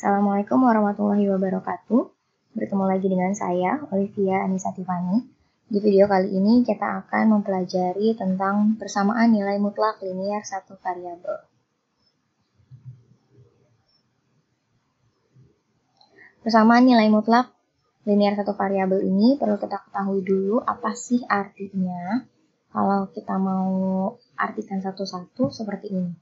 Assalamualaikum warahmatullahi wabarakatuh. Bertemu lagi dengan saya, Olivia Anissa Tiffany. Di video kali ini kita akan mempelajari tentang persamaan nilai mutlak linier satu variabel. Persamaan nilai mutlak linier satu variabel ini perlu kita ketahui dulu apa sih artinya. Kalau kita mau artikan satu-satu seperti ini.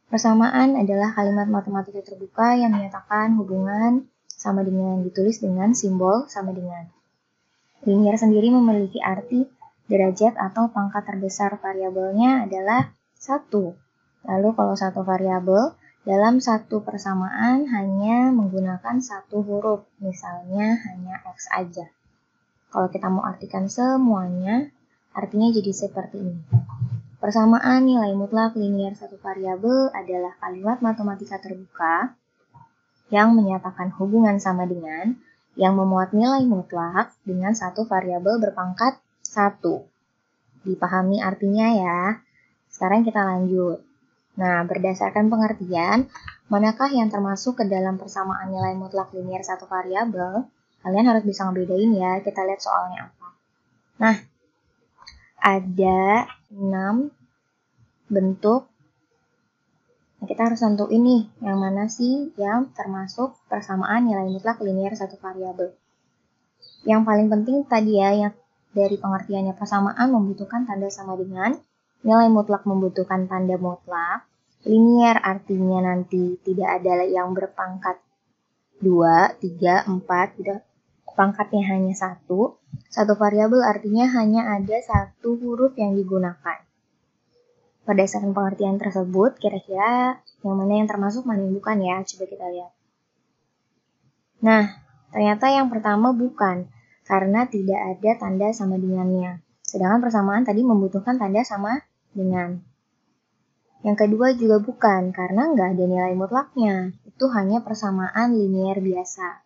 Persamaan adalah kalimat matematika terbuka yang menyatakan hubungan sama dengan ditulis dengan simbol sama dengan. Linier sendiri memiliki arti derajat atau pangkat terbesar variabelnya adalah 1. Lalu kalau satu variabel dalam satu persamaan hanya menggunakan satu huruf, misalnya hanya X aja. Kalau kita mau artikan semuanya, artinya jadi seperti ini. Persamaan nilai mutlak linier satu variabel adalah kalimat matematika terbuka yang menyatakan hubungan sama dengan yang memuat nilai mutlak dengan satu variabel berpangkat 1. Dipahami artinya ya. Sekarang kita lanjut. Nah, berdasarkan pengertian, manakah yang termasuk ke dalam persamaan nilai mutlak linier satu variabel? Kalian harus bisa ngebedain ya. Kita lihat soalnya apa. Nah, ada 6 bentuk. Nah, kita harus tentuin nih, yang mana sih yang termasuk persamaan nilai mutlak linier satu variabel. Yang paling penting tadi ya, yang dari pengertiannya persamaan membutuhkan tanda sama dengan, nilai mutlak membutuhkan tanda mutlak, linier artinya nanti tidak ada yang berpangkat 2, 3, 4, tidak pangkatnya hanya 1. Satu variabel artinya hanya ada satu huruf yang digunakan. Berdasarkan pengertian tersebut, kira-kira yang mana yang termasuk, mana yang bukan ya? Coba kita lihat. Nah, ternyata yang pertama bukan, karena tidak ada tanda sama dengannya. Sedangkan persamaan tadi membutuhkan tanda sama dengan. Yang kedua juga bukan, karena nggak ada nilai mutlaknya. Itu hanya persamaan linier biasa.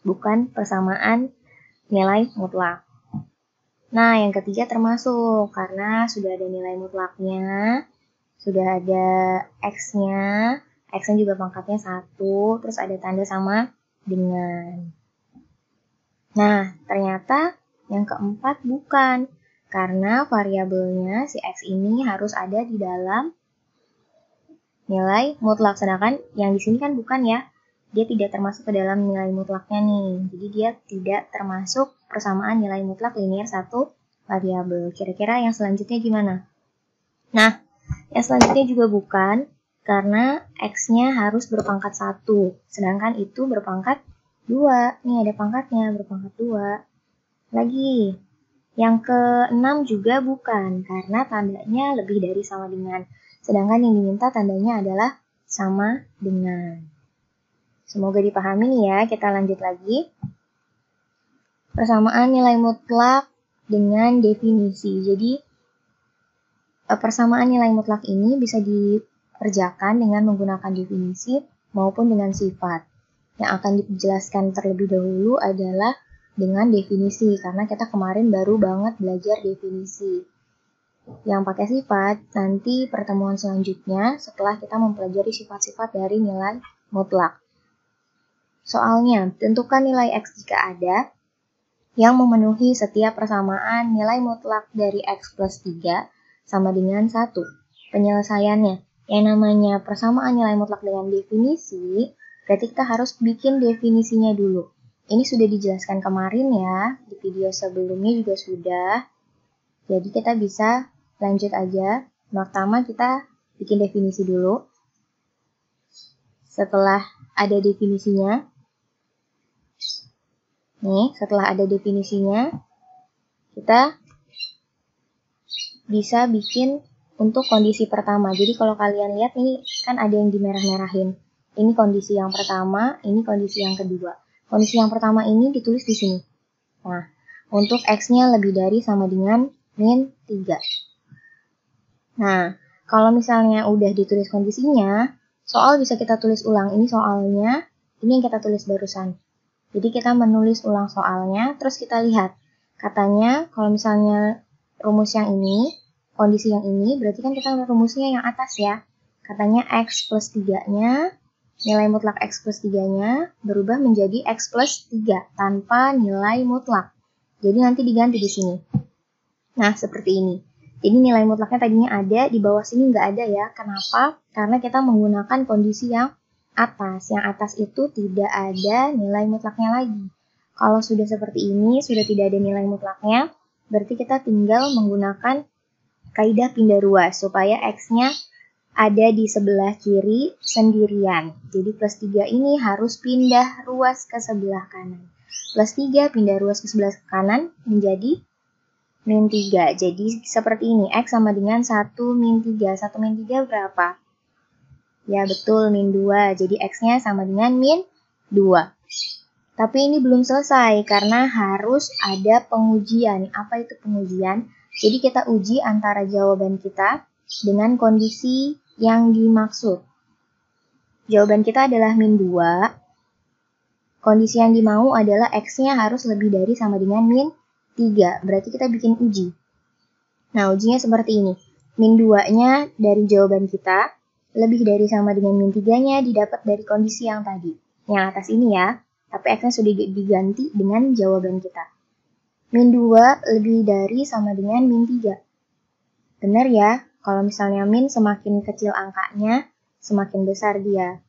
Bukan persamaan nilai mutlak. Nah, yang ketiga termasuk, karena sudah ada nilai mutlaknya, sudah ada X-nya, X-nya juga pangkatnya 1, terus ada tanda sama dengan. Nah, ternyata yang keempat bukan, karena variabelnya si X ini harus ada di dalam nilai mutlak, sedangkan yang di sini kan bukan ya. Dia tidak termasuk ke dalam nilai mutlaknya nih. Jadi dia tidak termasuk persamaan nilai mutlak linier satu variabel. Kira-kira yang selanjutnya gimana? Nah, yang selanjutnya juga bukan, karena X-nya harus berpangkat 1. Sedangkan itu berpangkat 2. Nih ada pangkatnya, berpangkat 2. Lagi, yang ke-6 juga bukan, karena tandanya lebih dari sama dengan. Sedangkan yang diminta tandanya adalah sama dengan. Semoga dipahami nih ya, kita lanjut lagi. Persamaan nilai mutlak dengan definisi. Jadi, persamaan nilai mutlak ini bisa dikerjakan dengan menggunakan definisi maupun dengan sifat. Yang akan dijelaskan terlebih dahulu adalah dengan definisi, karena kita kemarin baru banget belajar definisi. Yang pakai sifat, nanti pertemuan selanjutnya setelah kita mempelajari sifat-sifat dari nilai mutlak. Soalnya, tentukan nilai X jika ada yang memenuhi setiap persamaan nilai mutlak dari X plus 3 sama dengan 1. Penyelesaiannya, yang namanya persamaan nilai mutlak dengan definisi, berarti kita harus bikin definisinya dulu. Ini sudah dijelaskan kemarin ya, di video sebelumnya juga sudah. Jadi kita bisa lanjut aja. Pertama kita bikin definisi dulu. Setelah ada definisinya, setelah ada definisinya, kita bisa bikin untuk kondisi pertama. Jadi kalau kalian lihat ini kan ada yang dimerah-merahin. Ini kondisi yang pertama, ini kondisi yang kedua. Kondisi yang pertama ini ditulis di sini. Nah, untuk X-nya lebih dari sama dengan min 3. Nah, kalau misalnya udah ditulis kondisinya, soal bisa kita tulis ulang. Ini soalnya, ini yang kita tulis barusan. Jadi kita menulis ulang soalnya, terus kita lihat. Katanya kalau misalnya rumus yang ini, kondisi yang ini, berarti kan kita rumusnya yang atas ya. Katanya X plus 3-nya nilai mutlak X plus 3-nya berubah menjadi X plus 3 tanpa nilai mutlak. Jadi nanti diganti di sini. Nah, seperti ini. Jadi nilai mutlaknya tadinya ada, di bawah sini nggak ada ya. Kenapa? Karena kita menggunakan kondisi yang atas. Yang atas itu tidak ada nilai mutlaknya lagi. Kalau sudah seperti ini, sudah tidak ada nilai mutlaknya, berarti kita tinggal menggunakan kaidah pindah ruas supaya X-nya ada di sebelah kiri sendirian. Jadi plus 3 ini harus pindah ruas ke sebelah kanan. Plus 3 pindah ruas ke sebelah kanan menjadi min 3. Jadi seperti ini, X sama dengan 1 min 3. 1 min 3 berapa? Ya betul, min 2. Jadi X-nya sama dengan min 2. Tapi ini belum selesai karena harus ada pengujian. Apa itu pengujian? Jadi kita uji antara jawaban kita dengan kondisi yang dimaksud. Jawaban kita adalah min 2. Kondisi yang dimau adalah X-nya harus lebih dari sama dengan min 3. Berarti kita bikin uji. Nah, ujinya seperti ini. Min 2-nya dari jawaban kita, lebih dari sama dengan min 3-nya didapat dari kondisi yang tadi. Yang atas ini ya. Tapi X-nya sudah diganti dengan jawaban kita. Min 2 lebih dari sama dengan min 3. Benar ya, kalau misalnya min semakin kecil angkanya, semakin besar dia.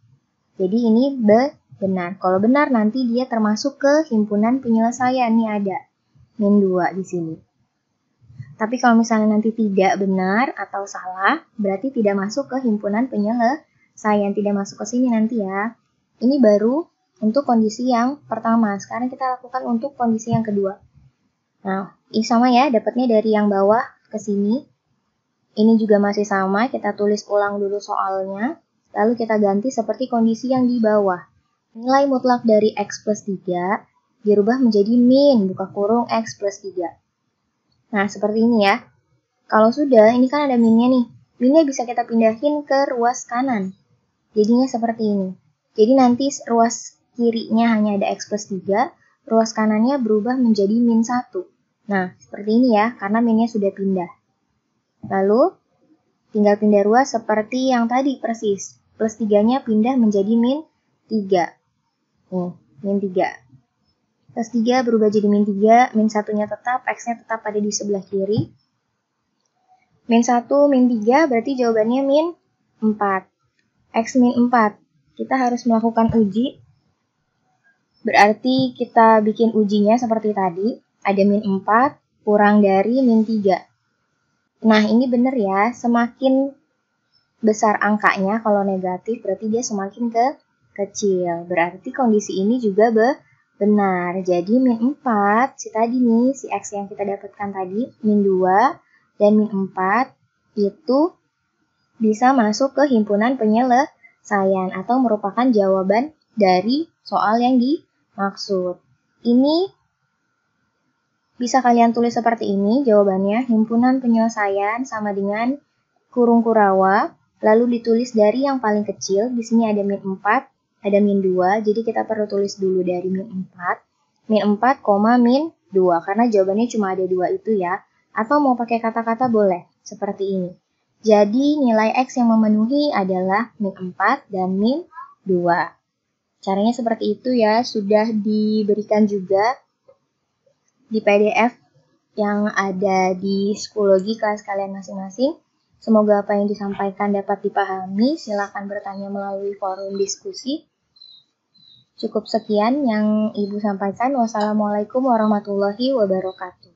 Jadi ini benar. Kalau benar nanti dia termasuk ke himpunan penyelesaian. Nih ada min 2 di sini. Tapi kalau misalnya nanti tidak benar atau salah, berarti tidak masuk ke himpunan penyelesaian. Tidak masuk ke sini nanti ya. Ini baru untuk kondisi yang pertama. Sekarang kita lakukan untuk kondisi yang kedua. Nah, ini sama ya, dapatnya dari yang bawah ke sini. Ini juga masih sama, kita tulis ulang dulu soalnya. Lalu kita ganti seperti kondisi yang di bawah. Nilai mutlak dari X plus 3 dirubah menjadi min, buka kurung X plus 3. Nah, seperti ini ya. Kalau sudah, ini kan ada minnya nih. Minnya bisa kita pindahin ke ruas kanan. Jadinya seperti ini. Jadi nanti ruas kirinya hanya ada X plus 3, ruas kanannya berubah menjadi min 1. Nah, seperti ini ya, karena minnya sudah pindah. Lalu, tinggal pindah ruas seperti yang tadi persis. Plus 3-nya pindah menjadi min 3. Nih, min 3. Plus 3 berubah jadi min 3, min 1-nya tetap, X-nya tetap ada di sebelah kiri. Min 1, min 3, berarti jawabannya min 4. X min 4. Kita harus melakukan uji. Berarti kita bikin ujinya seperti tadi. Ada min 4 kurang dari min 3. Nah, ini benar ya. Semakin besar angkanya kalau negatif, berarti dia semakin kecil. Berarti kondisi ini juga benar. Jadi min 4, si tadi nih, si X yang kita dapatkan tadi, min 2 dan min 4, itu bisa masuk ke himpunan penyelesaian atau merupakan jawaban dari soal yang dimaksud. Ini bisa kalian tulis seperti ini jawabannya, himpunan penyelesaian sama dengan kurung Kurawa, lalu ditulis dari yang paling kecil, di sini ada min 4, ada min 2, jadi kita perlu tulis dulu dari min 4, min 4, min 2, karena jawabannya cuma ada 2 itu ya, atau mau pakai kata-kata boleh, seperti ini. Jadi nilai X yang memenuhi adalah min 4 dan min 2. Caranya seperti itu ya, sudah diberikan juga di PDF yang ada di Psikologi kelas kalian masing-masing. Semoga apa yang disampaikan dapat dipahami. Silakan bertanya melalui forum diskusi. Cukup sekian yang Ibu sampaikan. Wassalamualaikum warahmatullahi wabarakatuh.